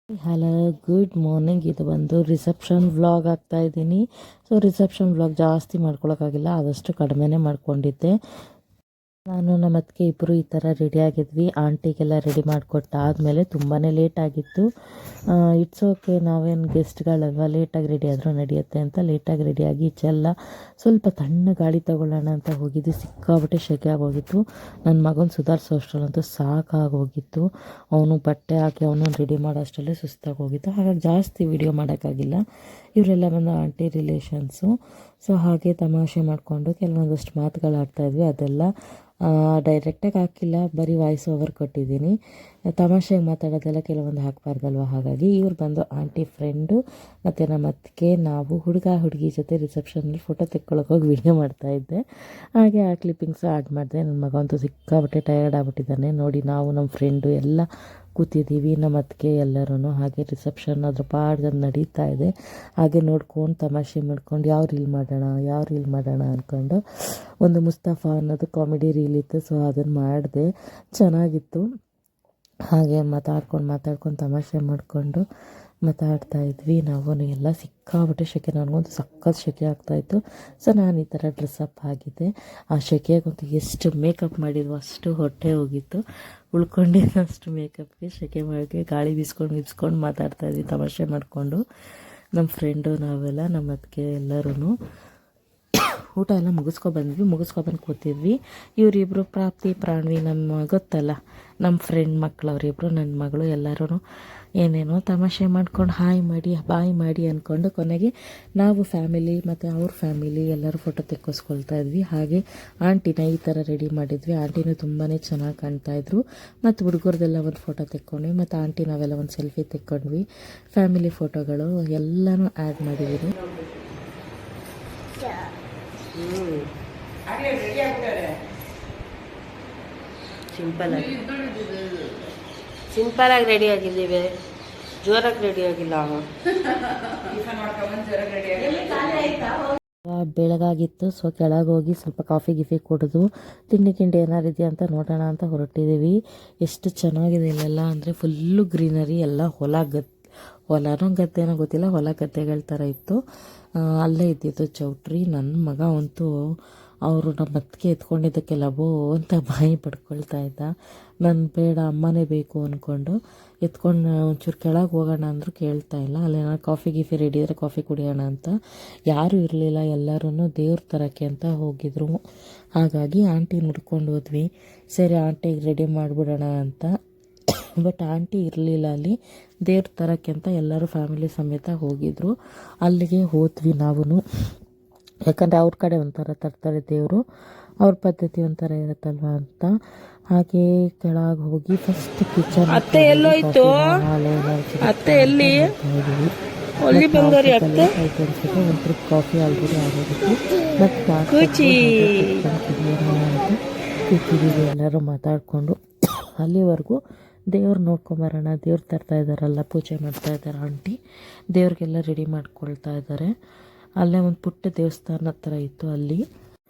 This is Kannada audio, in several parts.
Hello, good morning. ಇದು ಬಂದು ರಿಸೆಪ್ಷನ್ ವ್ಲಾಗ್ ಆಗ್ತಾ ಇದ್ದೀನಿ. ಸೊ ರಿಸೆಪ್ಷನ್ ವ್ಲಾಗ್ ಜಾಸ್ತಿ ಮಾಡ್ಕೊಳಕ್ಕಾಗಿಲ್ಲ, ಆದಷ್ಟು ಕಡಿಮೆನೇ ಮಾಡ್ಕೊಂಡಿದ್ದೆ. ನಾನು ನಮ್ಮ ಅತ್ತಿಗೆ ಇಬ್ಬರು ಈ ಥರ ರೆಡಿ ಆಗಿದ್ವಿ. ಆಂಟಿಗೆಲ್ಲ ರೆಡಿ ಮಾಡಿಕೊಟ್ಟಾದಮೇಲೆ ತುಂಬಾ ಲೇಟ್ ಆಗಿತ್ತು. ಇಟ್ಸ್ ಓಕೆ, ನಾವೇನು ಗೆಸ್ಟ್ಗಳಲ್ವ, ಲೇಟಾಗಿ ರೆಡಿ ಆದರೂ ನಡೆಯುತ್ತೆ ಅಂತ ಲೇಟಾಗಿ ರೆಡಿಯಾಗಿ ಈಚೆಲ್ಲ ಸ್ವಲ್ಪ ತಣ್ಣ ಗಾಳಿ ತಗೊಳ್ಳೋಣ ಅಂತ ಹೋಗಿದ್ವಿ. ಸಿಕ್ಕಾಬಿಟ್ಟೆ ಸೆಕೆ ಆಗೋಗಿತ್ತು. ನನ್ನ ಮಗನ ಸುಧಾರಿಸೋ ಅಷ್ಟರಲ್ಲಂತೂ ಸಾಕಾಗೋಗಿತ್ತು. ಅವನು ಬಟ್ಟೆ ಹಾಕಿ ಅವನು ರೆಡಿ ಮಾಡೋ ಅಷ್ಟರಲ್ಲೇ ಸುಸ್ತಾಗಿ ಹೋಗಿತ್ತು. ಹಾಗಾಗಿ ಜಾಸ್ತಿ ವಿಡಿಯೋ ಮಾಡೋಕ್ಕಾಗಿಲ್ಲ. ಇವರೆಲ್ಲ ಬಂದು ಆಂಟಿ ರಿಲೇಷನ್ಸು. ಸೊ ಹಾಗೆ ತಮಾಷೆ ಮಾಡಿಕೊಂಡು ಕೆಲವೊಂದಷ್ಟು ಮಾತುಗಳಾಡ್ತಾಯಿದ್ವಿ. ಅದೆಲ್ಲ ಡೈರೆಕ್ಟಾಗಿ ಹಾಕಿಲ್ಲ, ಬರೀ ವಾಯ್ಸ್ ಓವರ್ ಕೊಟ್ಟಿದ್ದೀನಿ. ತಮಾಷೆಗೆ ಮಾತಾಡೋದೆಲ್ಲ ಕೆಲವೊಂದು ಹಾಕಬಾರ್ದಲ್ವ. ಹಾಗಾಗಿ ಇವ್ರು ಬಂದು ಆಂಟಿ ಫ್ರೆಂಡು ಮತ್ತು ನಮ್ಮ ಅತ್ತಿಗೆ. ನಾವು ಹುಡುಗಿ ಜೊತೆ ರಿಸೆಪ್ಷನಲ್ಲಿ ಫೋಟೋ ತೆಕ್ಕೊಳ್ಳೋಕೆ ಹೋಗಿ ವೀಡಿಯೋ ಮಾಡ್ತಾಯಿದ್ದೆ. ಹಾಗೆ ಆ ಕ್ಲಿಪ್ಪಿಂಗ್ಸು ಆ್ಯಡ್ ಮಾಡಿದೆ. ನನ್ನ ಮಗ ಅಂತೂ ಸಿಕ್ಕಾಬಿಟ್ಟೆ ಟಯರ್ಡ್ ಆಗಿಬಿಟ್ಟಿದ್ದಾನೆ. ನೋಡಿ, ನಾವು ನಮ್ಮ ಫ್ರೆಂಡು ಎಲ್ಲ ಕೂತಿದ್ದೀವಿ, ನಮ್ಮ ಅತ್ತಿಗೆ ಎಲ್ಲರೂ. ಹಾಗೆ ರಿಸೆಪ್ಷನ್ ಅದ್ರ ಪಾಡ್ಗದು ನಡೀತಾ ಇದೆ. ಹಾಗೆ ನೋಡ್ಕೊಂಡು ತಮಾಷೆ ಮಾಡ್ಕೊಂಡು ಯಾವ ರೀಲ್ ಮಾಡೋಣ ಅಂದ್ಕೊಂಡು ಒಂದು ಮುಸ್ತಫಾ ಅನ್ನೋದು ಕಾಮಿಡಿ ರೀಲ್ ಇತ್ತು. ಸೊ ಅದನ್ನು ಮಾಡಿದೆ, ಚೆನ್ನಾಗಿತ್ತು. ಹಾಗೆ ಮಾತಾಡ್ಕೊಂಡು ತಮಾಷೆ ಮಾಡಿಕೊಂಡು ಮಾತಾಡ್ತಾ ಇದ್ವಿ. ನಾವು ಎಲ್ಲ ಸಿಕ್ಕಾಬಿಟ್ಟೆ ಸೆಕೆ, ನನಗಂತೂ ಸಖತ್ ಸೆಕೆ ಆಗ್ತಾಯಿತ್ತು. ಸೊ ನಾನು ಈ ಥರ ಡ್ರೆಸ್ಸಪ್ ಆಗಿದ್ದೆ. ಆ ಸೆಕೆಗಂತೂ ಎಷ್ಟು ಮೇಕಪ್ ಮಾಡಿದ್ವು ಅಷ್ಟು ಹೊಟ್ಟೆ ಹೋಗಿತ್ತು. ಉಳ್ಕೊಂಡಿದ್ದಷ್ಟು ಮೇಕಪ್ಗೆ ಸೆಕೆ ಮಾಡಿ ಗಾಳಿ ಬೀಸ್ಕೊಂಡು ಮಾತಾಡ್ತಾಯಿದ್ವಿ ತಮಾಷೆ ಮಾಡಿಕೊಂಡು. ನಮ್ಮ ಫ್ರೆಂಡು ನಾವೆಲ್ಲ, ನಮ್ಮ ಅತ್ತಿಗೆ ಎಲ್ಲರೂ ಊಟ ಎಲ್ಲ ಮುಗಿಸ್ಕೊಬಂದು ಕೂತಿದ್ವಿ. ಇವರಿಬ್ಬರು ಪ್ರಾಪ್ತಿ ಪ್ರಾಣ್ವಿ, ನಮ್ಮ ಗೊತ್ತಲ್ಲ ನಮ್ಮ ಫ್ರೆಂಡ್ ಮಕ್ಕಳು ಅವರಿಬ್ಬರು, ನನ್ನ ಮಗಳು. ಎಲ್ಲರೂ ಏನೇನೋ ತಮಾಷೆ ಮಾಡ್ಕೊಂಡು ಬಾಯ್ ಮಾಡಿ ಅಂದ್ಕೊಂಡು ಕೊನೆಗೆ ನಾವು ಫ್ಯಾಮಿಲಿ ಮತ್ತು ಅವ್ರ ಫ್ಯಾಮಿಲಿ ಎಲ್ಲರೂ ಫೋಟೋ ತೆಕ್ಕಿಸ್ಕೊಳ್ತಾ ಇದ್ವಿ. ಹಾಗೆ ಆಂಟಿನ ಈ ಥರ ರೆಡಿ ಮಾಡಿದ್ವಿ. ಆಂಟಿನೂ ತುಂಬಾ ಚೆನ್ನಾಗಿ ಕಾಣ್ತಾಯಿದ್ರು. ಮತ್ತು ಹುಡುಗರದೆಲ್ಲ ಒಂದು ಫೋಟೋ ತೆಕ್ಕೊಂಡ್ವಿ. ಮತ್ತು ಆಂಟಿ ನಾವೆಲ್ಲ ಒಂದು ಸೆಲ್ಫಿ ತೆಕ್ಕೊಂಡ್ವಿ. ಫ್ಯಾಮಿಲಿ ಫೋಟೋಗಳು ಎಲ್ಲನೂ ಆ್ಯಡ್ ಮಾಡಿದ್ದೀನಿ. ಸಿಂಪಲಾಗಿ ರೆಡಿ ಆಗಿದ್ದೀವಿ, ಜೋರಾಗಿ ರೆಡಿ ಆಗಿಲ್ಲ. ಬೆಳಗಾಗಿತ್ತು. ಸೊ ಕೆಳಗೆ ಹೋಗಿ ಸ್ವಲ್ಪ ಕಾಫಿ ಕುಡಿದು ತಿಂಡಿ ಏನಾರು ಇದೆಯಾ ಅಂತ ನೋಡೋಣ ಅಂತ ಹೊರಟಿದ್ದೀವಿ. ಎಷ್ಟು ಚೆನ್ನಾಗಿದೆ ಇಲ್ಲೆಲ್ಲ ಅಂದರೆ ಫುಲ್ಲು ಗ್ರೀನರಿ, ಎಲ್ಲ ಹೊಲನೋ ಗದ್ದೆನೋ ಗೊತ್ತಿಲ್ಲ, ಹೊಲ ಗದ್ದೆಗಳ ಥರ ಇತ್ತು. ಅಲ್ಲೇ ಇದ್ದಿದ್ದು ಚೌಟ್ರಿ. ನನ್ನ ಮಗ ಅಂತೂ ಅವರು ನಮ್ಮ ಅತ್ತಿಗೆ ಎತ್ಕೊಂಡಿದ್ದಕ್ಕೆ ಲಬೋ ಅಂತ ಬಾಯಿ ಪಡ್ಕೊಳ್ತಾ ಇದ್ದ. ನಾನು ಬೇಡ, ಅಮ್ಮನೇ ಬೇಕು ಅಂದ್ಕೊಂಡು ಎತ್ಕೊಂಡು ಒಂಚೂರು ಕೆಳಗೆ ಹೋಗೋಣ ಅಂದರೂ ಕೇಳ್ತಾ ಇಲ್ಲ. ಅಲ್ಲೇನಾದ್ರು ಕಾಫಿ ರೆಡಿ ಇದ್ದರೆ ಕಾಫಿ ಕುಡಿಯೋಣ ಅಂತ. ಯಾರೂ ಇರಲಿಲ್ಲ, ಎಲ್ಲರೂ ದೇವ್ರ ತರಕ್ಕೆ ಅಂತ ಹೋಗಿದ್ರು. ಹಾಗಾಗಿ ಆಂಟಿ ಹುಡ್ಕೊಂಡು ಹೋದ್ವಿ. ಸರಿ ಆಂಟಿಗೆ ರೆಡಿ ಮಾಡಿಬಿಡೋಣ ಅಂತ. ಬಟ್ ಆಂಟಿ ಇರಲಿಲ್ಲ ಅಲ್ಲಿ. ದೇವ್ರ ತರಕ್ಕೆ ಅಂತ ಎಲ್ಲರೂ ಫ್ಯಾಮಿಲಿ ಸಮೇತ ಹೋಗಿದ್ರು. ಅಲ್ಲಿಗೆ ಹೋದ್ವಿ ನಾವು. ಯಾಕಂದರೆ ಅವ್ರ ಕಡೆ ಒಂಥರ ತರ್ತಾರೆ ದೇವರು, ಅವ್ರ ಪದ್ಧತಿ ಒಂಥರ ಇರುತ್ತಲ್ವ ಅಂತ. ಹಾಗೆ ಕೆಳಗೆ ಹೋಗಿ ಫಸ್ಟ್ ಕಿಚನ್ ಅತ್ತೆ ಎಲ್ಲೋಯ್ತು, ಅತ್ತೆ ಎಲ್ಲಿ ಒಂದು ಟ್ರಿಪ್ ಕಾಫಿ ಆಲ್ರೆಡಿ ಆಗೋದಿತ್ತು. ಮತ್ತು ಕೂತಿದ್ದೀವಿ ಎಲ್ಲರೂ ಮಾತಾಡಿಕೊಂಡು. ಅಲ್ಲಿವರೆಗೂ ದೇವ್ರು ನೋಡ್ಕೊಂಬರೋಣ, ದೇವ್ರು ತರ್ತಾ ಇದ್ದಾರಲ್ಲ, ಪೂಜೆ ಮಾಡ್ತಾ ಇದ್ದಾರೆ ಆಂಟಿ. ದೇವ್ರಿಗೆಲ್ಲ ರೆಡಿ ಮಾಡ್ಕೊಳ್ತಾ ಇದ್ದಾರೆ. ಅಲ್ಲೇ ಒಂದು ಪುಟ್ಟ ದೇವಸ್ಥಾನ ಥರ ಇತ್ತು ಅಲ್ಲಿ.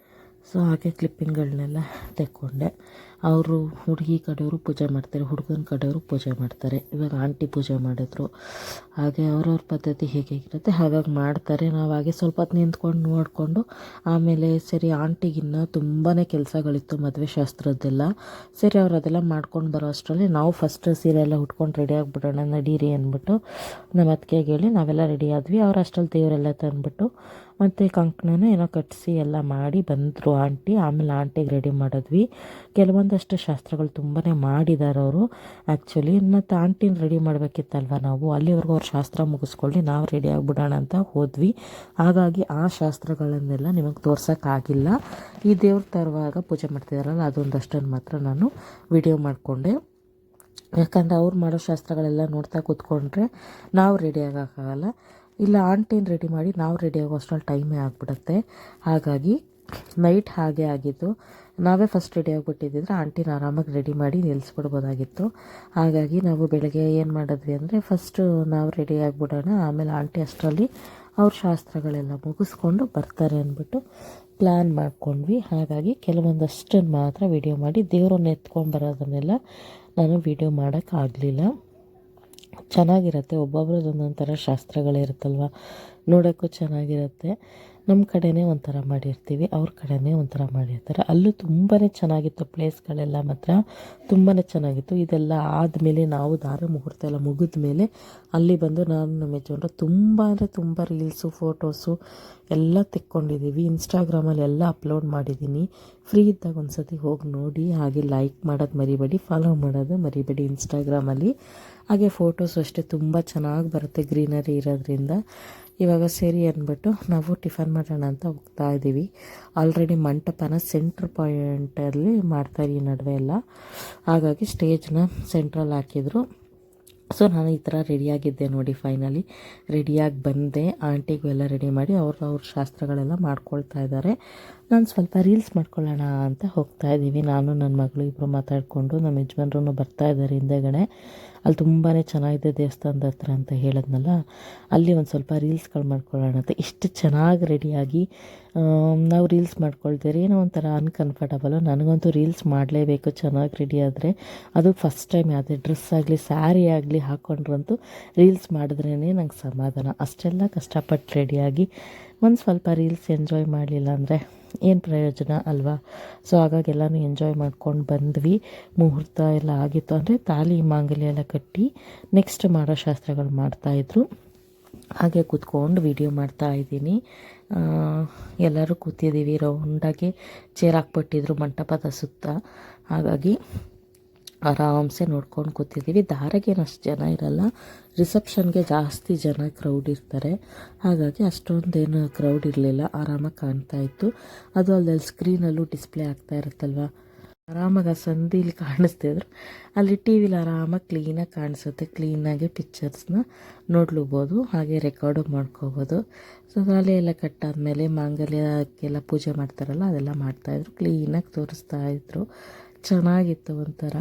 ಸೊ ಹಾಗೆ ಕ್ಲಿಪ್ಪಿಂಗ್ಗಳನ್ನೆಲ್ಲ ತೆಕ್ಕೊಂಡೆ. ಅವರು ಹುಡುಗಿ ಕಡೆಯವರು ಪೂಜೆ ಮಾಡ್ತಾರೆ, ಹುಡುಗನ ಕಡೆಯವರು ಪೂಜೆ ಮಾಡ್ತಾರೆ. ಇವಾಗ ಆಂಟಿ ಪೂಜೆ ಮಾಡಿದ್ರು. ಹಾಗೆ ಅವ್ರವ್ರ ಪದ್ಧತಿ ಹೇಗಿರುತ್ತೆ ಹಾಗಾಗಿ ಮಾಡ್ತಾರೆ. ನಾವು ಹಾಗೆ ಸ್ವಲ್ಪ ಹೊತ್ತು ನಿಂತ್ಕೊಂಡು ನೋಡಿಕೊಂಡು ಆಮೇಲೆ ಸರಿ, ಆಂಟಿಗಿನ್ನ ತುಂಬಾ ಕೆಲಸಗಳಿತ್ತು ಮದುವೆ ಶಾಸ್ತ್ರದ್ದೆಲ್ಲ. ಸರಿ, ಅವ್ರು ಅದೆಲ್ಲ ಮಾಡ್ಕೊಂಡು ಬರೋ ಅಷ್ಟರಲ್ಲಿ ನಾವು ಫಸ್ಟ್ ಸೀರೆ ಎಲ್ಲ ಉಟ್ಕೊಂಡು ರೆಡಿ ಆಗಿಬಿಡೋಣ ನಡೀರಿ ಅಂದ್ಬಿಟ್ಟು ನಮ್ಮ ಅತ್ತಿಗೆಗೆ ಹೇಳಿ ನಾವೆಲ್ಲ ರೆಡಿ ಆದ್ವಿ. ಅವ್ರು ಅಷ್ಟರಲ್ಲಿ ದೇವರೆಲ್ಲ ತಂದುಬಿಟ್ಟು ಮತ್ತು ಕಂಕಣನ ಏನೋ ಕಟ್ಟಿಸಿ ಎಲ್ಲ ಮಾಡಿ ಬಂದರು ಆಂಟಿ. ಆಮೇಲೆ ಆಂಟಿಗೆ ರೆಡಿ ಮಾಡಿದ್ವಿ. ಕೆಲವೊಂದಷ್ಟು ಶಾಸ್ತ್ರಗಳು ತುಂಬಾ ಮಾಡಿದ್ದಾರೆ ಅವರು ಆ್ಯಕ್ಚುಲಿ. ಮತ್ತು ಆಂಟಿನ ರೆಡಿ ಮಾಡಬೇಕಿತ್ತಲ್ವ ನಾವು. ಅಲ್ಲಿವರೆಗೂ ಅವ್ರ ಶಾಸ್ತ್ರ ಮುಗಿಸ್ಕೊಳ್ಳಿ ನಾವು ರೆಡಿ ಆಗಿಬಿಡೋಣ ಅಂತ ಹೋದ್ವಿ. ಹಾಗಾಗಿ ಆ ಶಾಸ್ತ್ರಗಳನ್ನೆಲ್ಲ ನಿಮಗೆ ತೋರ್ಸೋಕ್ಕಾಗಿಲ್ಲ. ಈ ದೇವ್ರ ತರುವಾಗ ಪೂಜೆ ಮಾಡ್ತಿದ್ದಾರಲ್ಲ ಅದೊಂದಷ್ಟನ್ನು ಮಾತ್ರ ನಾನು ವಿಡಿಯೋ ಮಾಡಿಕೊಂಡೆ. ಯಾಕಂದರೆ ಅವ್ರು ಮಾಡೋ ಶಾಸ್ತ್ರಗಳೆಲ್ಲ ನೋಡ್ತಾ ಕೂತ್ಕೊಂಡ್ರೆ ನಾವು ರೆಡಿ ಆಗೋಕ್ಕಾಗಲ್ಲ. ಇಲ್ಲ, ಆಂಟಿನ ರೆಡಿ ಮಾಡಿ ನಾವು ರೆಡಿ ಆಗೋ ಅಷ್ಟರಲ್ಲಿ ಟೈಮೇ ಆಗಿಬಿಡುತ್ತೆ. ಹಾಗಾಗಿ ನೈಟ್ ಹಾಗೆ ಆಗಿದ್ದು. ನಾವೇ ಫಸ್ಟ್ ರೆಡಿ ಆಗಿಬಿಟ್ಟಿದ್ದಿದ್ರೆ ಆಂಟಿನ ಆರಾಮಾಗಿ ರೆಡಿ ಮಾಡಿ ನಿಲ್ಲಿಸ್ಬಿಡ್ಬೋದಾಗಿತ್ತು. ಹಾಗಾಗಿ ನಾವು ಬೆಳಗ್ಗೆ ಏನು ಮಾಡಿದ್ವಿ ಅಂದರೆ ಫಸ್ಟು ನಾವು ರೆಡಿ ಆಗಿಬಿಡೋಣ, ಆಮೇಲೆ ಆಂಟಿ ಅಷ್ಟರಲ್ಲಿ ಅವ್ರ ಶಾಸ್ತ್ರಗಳೆಲ್ಲ ಮುಗಿಸ್ಕೊಂಡು ಬರ್ತಾರೆ ಅಂದ್ಬಿಟ್ಟು ಪ್ಲ್ಯಾನ್ ಮಾಡ್ಕೊಂಡ್ವಿ. ಹಾಗಾಗಿ ಕೆಲವೊಂದಷ್ಟನ್ನು ಮಾತ್ರ ವಿಡಿಯೋ ಮಾಡಿ ದೇವರನ್ನ ಎತ್ಕೊಂಡು ಬರೋದನ್ನೆಲ್ಲ ನಾನು ವಿಡಿಯೋ ಮಾಡೋಕ್ಕಾಗಲಿಲ್ಲ. ಚೆನ್ನಾಗಿರುತ್ತೆ. ಒಬ್ಬೊಬ್ರದ್ದು ಒಂದೊಂದು ಥರ ಶಾಸ್ತ್ರಗಳಿರುತ್ತಲ್ವ, ನೋಡೋಕ್ಕೂ ಚೆನ್ನಾಗಿರುತ್ತೆ. ನಮ್ಮ ಕಡೆನೇ ಒಂಥರ ಮಾಡಿರ್ತೀವಿ, ಅವ್ರ ಕಡೆನೇ ಒಂಥರ ಮಾಡಿರ್ತಾರೆ. ಅಲ್ಲೂ ತುಂಬಾ ಚೆನ್ನಾಗಿತ್ತು, ಪ್ಲೇಸ್ಗಳೆಲ್ಲ ಮಾತ್ರ ತುಂಬಾ ಚೆನ್ನಾಗಿತ್ತು. ಇದೆಲ್ಲ ಆದಮೇಲೆ ನಾವು ದಾರ ಮುಹೂರ್ತ ಎಲ್ಲ ಮುಗಿದ ಮೇಲೆ ಅಲ್ಲಿ ಬಂದು ನಾನು ನಮ್ಮ ಯಜಮಾನ್ರು ತುಂಬ ಅಂದರೆ ತುಂಬ ರೀಲ್ಸು ಫೋಟೋಸು ಎಲ್ಲ ತೆಕ್ಕೊಂಡಿದ್ದೀವಿ. ಇನ್ಸ್ಟಾಗ್ರಾಮಲ್ಲಿ ಎಲ್ಲ ಅಪ್ಲೋಡ್ ಮಾಡಿದ್ದೀನಿ. ಫ್ರೀ ಇದ್ದಾಗ ಒಂದು ಸತಿ ಹೋಗಿ ನೋಡಿ. ಹಾಗೆ ಲೈಕ್ ಮಾಡೋದು ಮರಿಬೇಡಿ, ಫಾಲೋ ಮಾಡೋದು ಮರಿಬೇಡಿ ಇನ್ಸ್ಟಾಗ್ರಾಮಲ್ಲಿ. ಹಾಗೆ ಫೋಟೋಸು ಅಷ್ಟೇ ತುಂಬ ಚೆನ್ನಾಗಿ ಬರುತ್ತೆ ಗ್ರೀನರಿ ಇರೋದ್ರಿಂದ. ಇವಾಗ ಸರಿ ಅಂದ್ಬಿಟ್ಟು ನಾವು ಟಿಫನ್ ಮಾಡೋಣ ಅಂತ ಹೋಗ್ತಾ ಇದ್ದೀವಿ. ಆಲ್ರೆಡಿ ಮಂಟಪನ ಸೆಂಟ್ರ್ ಪಾಯಿಂಟಲ್ಲಿ ಮಾಡ್ತಾಯಿದ್ದೀವಿ ನಡುವೆ ಎಲ್ಲ, ಹಾಗಾಗಿ ಸ್ಟೇಜ್ನ ಸೆಂಟ್ರಲ್ಲಿ ಹಾಕಿದ್ರು. ಸೊ ನಾನು ಈ ಥರ ರೆಡಿಯಾಗಿದ್ದೆ ನೋಡಿ. ಫೈನಲಿ ರೆಡಿಯಾಗಿ ಬಂದೆ. ಆಂಟಿಗೂ ಎಲ್ಲ ರೆಡಿ ಮಾಡಿ ಅವ್ರ ಶಾಸ್ತ್ರಗಳೆಲ್ಲ ಮಾಡ್ಕೊಳ್ತಾ ಇದ್ದಾರೆ. ನಾನು ಸ್ವಲ್ಪ ರೀಲ್ಸ್ ಮಾಡ್ಕೊಳ್ಳೋಣ ಅಂತ ಹೋಗ್ತಾ ಇದ್ದೀವಿ. ನಾನು ನನ್ನ ಮಗಳು ಇಬ್ಬರು ಮಾತಾಡಿಕೊಂಡು, ನಮ್ಮ ಯಜಮಾನ್ರು ಬರ್ತಾ ಇದ್ದಾರೆ ಹಿಂದೆಗಡೆ. ಅಲ್ಲಿ ತುಂಬಾ ಚೆನ್ನಾಗಿದೆ ದೇವಸ್ಥಾನದ ಹತ್ರ ಅಂತ ಹೇಳಿದ್ನಲ್ಲ, ಅಲ್ಲಿ ಒಂದು ಸ್ವಲ್ಪ ರೀಲ್ಸ್ಗಳು ಮಾಡ್ಕೊಳ್ಳೋಣ ಅಂತ. ಇಷ್ಟು ಚೆನ್ನಾಗಿ ರೆಡಿಯಾಗಿ ನಾವು ರೀಲ್ಸ್ ಮಾಡ್ಕೊಳ್ತೀರಿ, ಏನೋ ಒಂಥರ ಅನ್ಕಂಫರ್ಟಬಲು. ನನಗಂತೂ ರೀಲ್ಸ್ ಮಾಡಲೇಬೇಕು ಚೆನ್ನಾಗಿ ರೆಡಿ ಆದರೆ. ಅದು ಫಸ್ಟ್ ಟೈಮ್ ಯಾವುದೇ ಡ್ರೆಸ್ ಆಗಲಿ ಸ್ಯಾರಿ ಆಗಲಿ ಹಾಕ್ಕೊಂಡ್ರಂತೂ ರೀಲ್ಸ್ ಮಾಡಿದ್ರೇ ನಂಗೆ ಸಮಾಧಾನ. ಅಷ್ಟೆಲ್ಲ ಕಷ್ಟಪಟ್ಟು ರೆಡಿಯಾಗಿ ಒಂದು ಸ್ವಲ್ಪ ರೀಲ್ಸ್ ಎಂಜಾಯ್ ಮಾಡಲಿಲ್ಲ ಅಂದರೆ ಏನು ಪ್ರಯೋಜನ ಅಲ್ವಾ? ಸೊ ಹಾಗಾಗಿ ಎಲ್ಲನೂ ಎಂಜಾಯ್ ಮಾಡ್ಕೊಂಡು ಬಂದ್ವಿ. ಮುಹೂರ್ತ ಎಲ್ಲ ಆಗಿತ್ತು, ಅಂದರೆ ತಾಲಿ ಮಾಂಗಲ್ಯ ಎಲ್ಲ ಕಟ್ಟಿ ನೆಕ್ಸ್ಟ್ ಮಾಡೋ ಶಾಸ್ತ್ರಗಳು ಮಾಡ್ತಾಯಿದ್ರು. ಹಾಗೆ ಕೂತ್ಕೊಂಡು ವಿಡಿಯೋ ಮಾಡ್ತಾಯಿದ್ದೀನಿ. ಎಲ್ಲರೂ ಕೂತಿದ್ದೀವಿ, ರೌಂಡಾಗಿ ಚೇರ್ ಹಾಕ್ಬಿಟ್ಟಿದ್ರು ಮಂಟಪದ ಸುತ್ತ. ಹಾಗಾಗಿ ಆರಾಮ್ಸೆ ನೋಡ್ಕೊಂಡು ಕೂತಿದ್ದೀವಿ. ದಾರಗೇನು ಅಷ್ಟು ಜನ ಇರಲ್ಲ, ರಿಸೆಪ್ಷನ್ಗೆ ಜಾಸ್ತಿ ಜನ ಕ್ರೌಡ್ ಇರ್ತಾರೆ. ಹಾಗಾಗಿ ಅಷ್ಟೊಂದೇನು ಕ್ರೌಡ್ ಇರಲಿಲ್ಲ, ಆರಾಮಾಗಿ ಕಾಣ್ತಾಯಿತ್ತು. ಅದು ಅಲ್ಲದೆ ಸ್ಕ್ರೀನಲ್ಲೂ ಡಿಸ್ಪ್ಲೇ ಆಗ್ತಾ ಇರುತ್ತಲ್ವ, ಆರಾಮಾಗಿ ಆ ಸಂದಿಲಿ ಕಾಣಿಸ್ತಿದ್ರು. ಅಲ್ಲಿ ಟಿ ವಿಲಿ ಆರಾಮಾಗಿ ಕ್ಲೀನಾಗಿ ಕಾಣಿಸುತ್ತೆ. ಕ್ಲೀನಾಗಿ ಪಿಕ್ಚರ್ಸ್ನ ನೋಡ್ಲೂಬೋದು, ಹಾಗೆ ರೆಕಾರ್ಡು ಮಾಡ್ಕೋಬೋದು. ಸೊ ತಾಲಿ ಎಲ್ಲ ಕಟ್ಟಾದಮೇಲೆ ಮಾಂಗಲ್ಯಕ್ಕೆಲ್ಲ ಪೂಜೆ ಮಾಡ್ತಾರಲ್ಲ, ಅದೆಲ್ಲ ಮಾಡ್ತಾಯಿದ್ರು. ಕ್ಲೀನಾಗಿ ತೋರಿಸ್ತಾಯಿದ್ರು. ಚೆನ್ನಾಗಿತ್ತು ಒಂಥರ.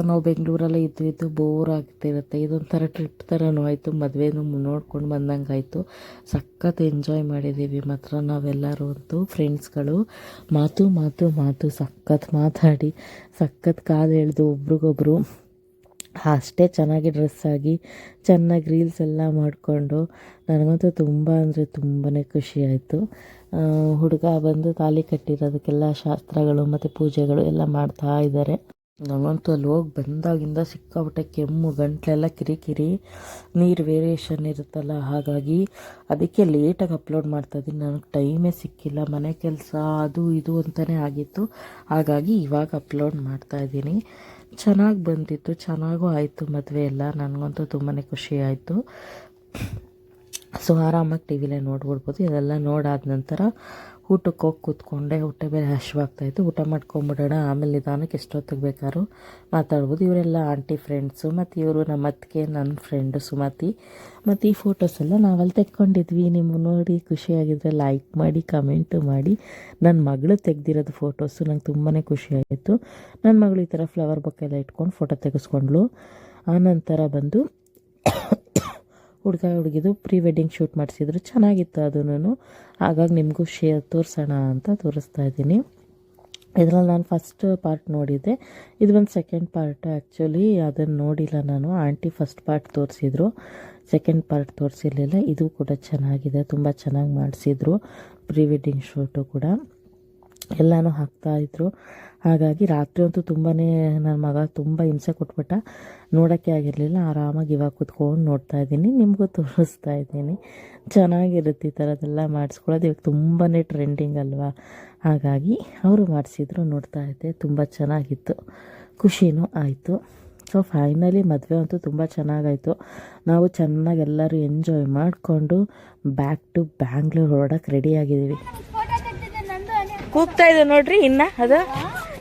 ನಾವು ಬೆಂಗಳೂರಲ್ಲೇ ಇದ್ದು ಬೋರ್ ಆಗ್ತಿರುತ್ತೆ. ಇದೊಂಥರ ಟ್ರಿಪ್ ಥರನೂ ಆಯಿತು, ಮದುವೆನೂ ನೋಡ್ಕೊಂಡು ಬಂದಂಗೆ ಆಯಿತು. ಸಖತ್ ಎಂಜಾಯ್ ಮಾಡಿದ್ದೀವಿ ಮಾತ್ರ ನಾವೆಲ್ಲರೂ ಅಂತೂ. ಫ್ರೆಂಡ್ಸ್ಗಳು ಮಾತು ಮಾತು ಮಾತು ಸಖತ್ ಮಾತಾಡಿ ಸಖತ್ ಕಾಲು ಎಳೆದು ಒಬ್ರಿಗೊಬ್ರು ಅಷ್ಟೇ ಚೆನ್ನಾಗಿ ಡ್ರೆಸ್ ಆಗಿ ಚೆನ್ನಾಗಿ ರೀಲ್ಸ್ ಎಲ್ಲ ಮಾಡಿಕೊಂಡು ನನಗಂತೂ ತುಂಬ ಅಂದರೆ ತುಂಬಾ ಖುಷಿ ಆಯಿತು. ಹುಡುಗ ಬಂದು ತಾಲಿ ಕಟ್ಟಿರೋದಕ್ಕೆಲ್ಲ ಶಾಸ್ತ್ರಗಳು ಮತ್ತು ಪೂಜೆಗಳು ಎಲ್ಲ ಮಾಡ್ತಾ ಇದ್ದಾರೆ. ನನಗಂತೂ ಅಲ್ಲಿ ಹೋಗಿ ಬಂದಾಗಿಂದ ಸಿಕ್ಕಾಬಿಟ್ಟೆ ಕೆಮ್ಮು, ಗಂಟಲೆಲ್ಲ ಕಿರಿಕಿರಿ, ನೀರು ವೇರಿಯೇಷನ್ ಇರುತ್ತಲ್ಲ, ಹಾಗಾಗಿ ಅದಕ್ಕೆ ಲೇಟಾಗಿ ಅಪ್ಲೋಡ್ ಮಾಡ್ತಾಯಿದ್ದೀನಿ. ನನಗೆ ಟೈಮೇ ಸಿಕ್ಕಿಲ್ಲ, ಮನೆ ಕೆಲಸ ಅದು ಇದು ಅಂತಲೇ ಆಗಿತ್ತು. ಹಾಗಾಗಿ ಇವಾಗ ಅಪ್ಲೋಡ್ ಮಾಡ್ತಾಯಿದ್ದೀನಿ. ಚೆನ್ನಾಗಿ ಬಂದಿತ್ತು, ಚೆನ್ನಾಗೂ ಆಯಿತು ಮದುವೆ ಎಲ್ಲ. ನನಗಂತೂ ತುಂಬಾ ಖುಷಿ ಆಯಿತು. ಸೊ ಆರಾಮಾಗಿ ಟಿ ವಿಲೇ ನೋಡ್ಬಿಡ್ಬೋದು. ಇದೆಲ್ಲ ನೋಡಾದ ನಂತರ ಊಟಕ್ಕೆ ಹೋಗಿ ಕೂತ್ಕೊಂಡೆ. ಊಟ ಬೇರೆ ಹಶ್ವಾಗ್ತಾಯಿತ್ತು, ಊಟ ಮಾಡ್ಕೊಂಬಿಡೋಣ, ಆಮೇಲೆ ನಿಧಾನಕ್ಕೆ ಎಷ್ಟೊತ್ತಿಗೆ ಬೇಕಾದ್ರೂ ಮಾತಾಡ್ಬೋದು. ಇವರೆಲ್ಲ ಆಂಟಿ ಫ್ರೆಂಡ್ಸು, ಮತ್ತು ಇವರು ನಮ್ಮ ಅತ್ತಿಗೆ ನನ್ನ ಫ್ರೆಂಡು ಸುಮತಿ. ಮತ್ತು ಈ ಫೋಟೋಸೆಲ್ಲ ನಾವಲ್ಲಿ ತೆಕ್ಕೊಂಡಿದ್ವಿ. ನೀವು ನೋಡಿ ಖುಷಿಯಾಗಿದ್ದರೆ ಲೈಕ್ ಮಾಡಿ, ಕಮೆಂಟು ಮಾಡಿ. ನನ್ನ ಮಗಳು ತೆಗೆದಿರೋದು ಫೋಟೋಸು ನಂಗೆ ತುಂಬಾ ಖುಷಿ ಆಯಿತು. ನನ್ನ ಮಗಳು ಈ ಥರ ಫ್ಲವರ್ ಬೊಕ್ಕೆ ಎಲ್ಲ ಇಟ್ಕೊಂಡು ಫೋಟೋ ತೆಗೆಸ್ಕೊಂಡ್ಳು. ಆನಂತರ ಬಂದು ಹುಡುಗಿದು ಪ್ರೀ ವೆಡ್ಡಿಂಗ್ ಶೂಟ್ ಮಾಡಿಸಿದ್ರು, ಚೆನ್ನಾಗಿತ್ತು ಅದೂ. ಹಾಗಾಗಿ ನಿಮಗೂ ತೋರಿಸೋಣ ಅಂತ ತೋರಿಸ್ತಾ ಇದ್ದೀನಿ. ಇದರಲ್ಲಿ ನಾನು ಫಸ್ಟ್ ಪಾರ್ಟ್ ನೋಡಿದ್ದೆ, ಇದು ಒಂದು ಸೆಕೆಂಡ್ ಪಾರ್ಟ್. ಆ್ಯಕ್ಚುಲಿ ಅದನ್ನು ನೋಡಿಲ್ಲ ನಾನು. ಆಂಟಿ ಫಸ್ಟ್ ಪಾರ್ಟ್ ತೋರಿಸಿದ್ರು, ಸೆಕೆಂಡ್ ಪಾರ್ಟ್ ತೋರಿಸಿರ್ಲಿಲ್ಲ. ಇದು ಕೂಡ ಚೆನ್ನಾಗಿದೆ, ತುಂಬ ಚೆನ್ನಾಗಿ ಮಾಡಿಸಿದ್ರು. ಪ್ರೀ ವೆಡ್ಡಿಂಗ್ ಶೂಟು ಕೂಡ ಎಲ್ಲನೂ ಹಾಕ್ತಾಯಿದ್ರು. ಹಾಗಾಗಿ ರಾತ್ರಿ ಅಂತೂ ತುಂಬಾ ನನ್ನ ಮಗ ತುಂಬ ಹಿಂಸೆ ಕೊಟ್ಬಿಟ್ಟ, ನೋಡೋಕ್ಕೆ ಆಗಿರಲಿಲ್ಲ. ಆರಾಮಾಗಿ ಇವಾಗ ಕೂತ್ಕೊಂಡು ನೋಡ್ತಾ ಇದ್ದೀನಿ, ನಿಮಗೂ ತೋರಿಸ್ತಾ ಇದ್ದೀನಿ. ಚೆನ್ನಾಗಿರುತ್ತೆ ಈ ಥರದ್ದೆಲ್ಲ ಮಾಡಿಸ್ಕೊಳ್ಳೋದು. ಇವಾಗ ತುಂಬಾ ಟ್ರೆಂಡಿಂಗ್ ಅಲ್ವಾ, ಹಾಗಾಗಿ ಅವರು ಮಾಡಿಸಿದ್ರು, ನೋಡ್ತಾ ಇದ್ದೆ. ತುಂಬ ಚೆನ್ನಾಗಿತ್ತು, ಖುಷಿನೂ ಆಯಿತು. ಸೊ ಫೈನಲಿ ಮದುವೆ ಅಂತೂ ತುಂಬ ಚೆನ್ನಾಗಾಯಿತು. ನಾವು ಚೆನ್ನಾಗಿ ಎಲ್ಲರೂ ಎಂಜಾಯ್ ಮಾಡಿಕೊಂಡು ಬ್ಯಾಕ್ ಟು ಬ್ಯಾಂಗ್ಳೂರು ಹೊರಡಕ್ಕೆ ರೆಡಿಯಾಗಿದ್ದೀವಿ. ಕೂಗ್ತಾ ಇದೆ ನೋಡ್ರಿ,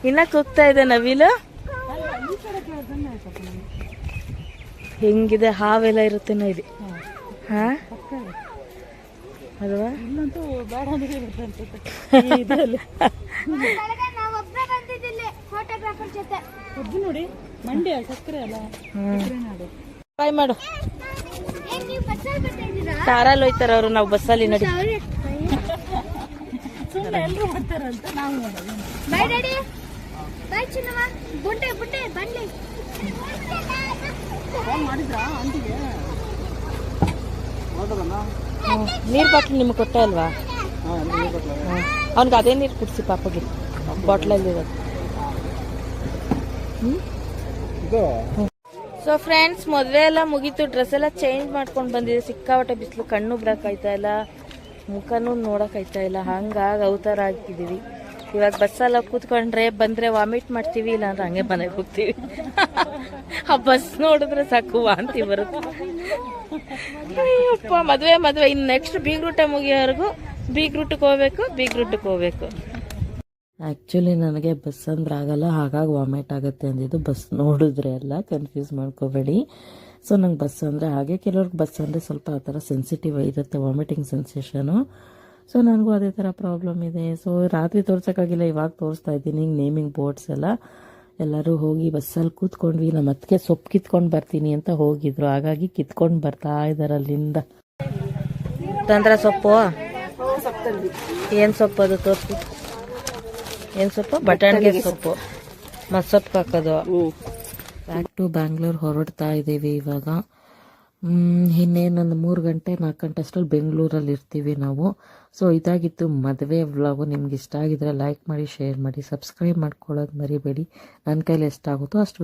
ಇನ್ನ ಕೂಗ್ತಾ ಇದೆ ನವಿಲು. ಹೆಂಗಿದೆ ಹಾವೆಲ್ಲ ಇರುತ್ತೆ ನೋಡಿ. ಹಾ ಅಲ್ವಾ? ಬಾಯ್ ಮಾಡು. ಕಾರಲ್ಲಿ ಹೋಯ್ತಾರ ಅವರು, ನಾವು ಬಸ್ಸಲ್ಲಿ ನೋಡಿ. ನೀರು ಬಾಟ್ಲು ನಿಮ್ಗೆ ಕೊಟ್ಟೆ ಅಲ್ವಾ? ಅವ್ನಿಗೆ ಅದೇ ನೀರು ಕುಡಿಸಿ ಪಾಪಗೆ ಬಾಟ್ಲಲ್ಲಿರೋದು. ಸೊ ಫ್ರೆಂಡ್ಸ್, ಮದುವೆ ಎಲ್ಲ ಮುಗೀತು, ಡ್ರೆಸ್ ಎಲ್ಲ ಚೇಂಜ್ ಮಾಡ್ಕೊಂಡು ಬಂದಿದೆ. ಸಿಕ್ಕಾಪಟ್ಟೆ ಬಿಸಿಲು, ಕಣ್ಣು ಬಿಡೋಕ್ಕಾಯ್ತಾ ಇಲ್ಲ, ಮುಖನೂ ನೋಡೋಕ್ಕಾಯ್ತಾ ಇಲ್ಲ, ಹಂಗಾಗಿ ಅವತಾರ ಆಗಿದ್ದೀವಿ. ಇವಾಗ ಬಸ್ಸೆಲ್ಲ ಕೂತ್ಕೊಂಡ್ರೆ ಬಂದರೆ ವಾಮಿಟ್ ಮಾಡ್ತೀವಿ, ಇಲ್ಲಾಂದ್ರೆ ಹಂಗೆ ಮನೆಗೆ ಹೋಗ್ತೀವಿ. ಆ ಬಸ್ ನೋಡಿದ್ರೆ ಸಾಕು ವಾಂತಿ ಬರುತ್ತೆ. ಅಯ್ಯಪ್ಪ, ಮದುವೆ ಇನ್ನು ನೆಕ್ಸ್ಟ್ ಬೀಗ್ ರೂಟ ಮುಗಿಯೋವರೆಗೂ ಬೀಗ್ ರೂಟಕ್ಕೆ ಹೋಗ್ಬೇಕು. ಆ್ಯಕ್ಚುಲಿ ನನಗೆ ಬಸ್ ಅಂದ್ರೆ ಆಗಲ್ಲ, ಹಾಗಾಗಿ ವಾಮಿಟ್ ಆಗುತ್ತೆ ಅಂದಿದ್ದು. ಬಸ್ ನೋಡಿದ್ರೆ ಎಲ್ಲ ಕನ್ಫ್ಯೂಸ್ ಮಾಡ್ಕೋಬೇಡಿ. ಸೊ ನಂಗೆ ಬಸ್ ಅಂದರೆ ಹಾಗೆ, ಕೆಲವ್ರಿಗೆ ಬಸ್ ಅಂದರೆ ಸ್ವಲ್ಪ ಆ ಥರ ಸೆನ್ಸಿಟಿವ್ ಇರುತ್ತೆ, ವಾಮಿಟಿಂಗ್ ಸೆನ್ಸೇಷನು. ಸೊ ನನಗೂ ಅದೇ ಥರ ಪ್ರಾಬ್ಲಮ್ ಇದೆ. ಸೊ ರಾತ್ರಿ ತೋರ್ಸೋಕ್ಕಾಗಿಲ್ಲ, ಇವಾಗ ತೋರಿಸ್ತಾ ಇದ್ದೀನಿ. ನೇಮಿಂಗ್ ಬೋರ್ಡ್ಸ್ ಎಲ್ಲರೂ ಹೋಗಿ ಬಸ್ಸಲ್ಲಿ ಕೂತ್ಕೊಂಡ್ವಿ. ನಮ್ಮ ಅತ್ತಿಗೆ ಸೊಪ್ಪು ಕಿತ್ಕೊಂಡು ಬರ್ತೀನಿ ಅಂತ ಹೋಗಿದ್ರು, ಹಾಗಾಗಿ ಕಿತ್ಕೊಂಡು ಬರ್ತಾ ಇದ್ದಾರೆ ಅಲ್ಲಿಂದ. ತಂದ್ರ ಸೊಪ್ಪು ಏನು ಸೊಪ್ಪು ಅದು ತೋರಿಸಿ? ಏನು ಸೊಪ್ಪು? ಬಟಾಣಿಗೆ ಸೊಪ್ಪು, ಮಸ್ಸೊಪ್ಪು ಹಾಕೋದು. ಬ್ಯಾಕ್ ಟು ಬ್ಯಾಂಗ್ಳೂರ್ ಹೊರಡ್ತಾ ಇದ್ದೀವಿ ಇವಾಗ. ಇನ್ನೇನೊಂದು 3 ಗಂಟೆ 4 ಗಂಟೆ ಅಷ್ಟರಲ್ಲಿ ಬೆಂಗಳೂರಲ್ಲಿ ಇರ್ತೀವಿ ನಾವು. ಸೊ ಇದಾಗಿತ್ತು ಮದುವೆ ವ್ಲಾಗು. ನಿಮ್ಗೆ ಇಷ್ಟ ಆಗಿದ್ರೆ ಲೈಕ್ ಮಾಡಿ, ಶೇರ್ ಮಾಡಿ, ಸಬ್ಸ್ಕ್ರೈಬ್ ಮಾಡ್ಕೊಳ್ಳೋದು ಮರಿಬೇಡಿ. ನನ್ನ ಕೈಲಿ ಎಷ್ಟಾಗುತ್ತೋ ಅಷ್ಟು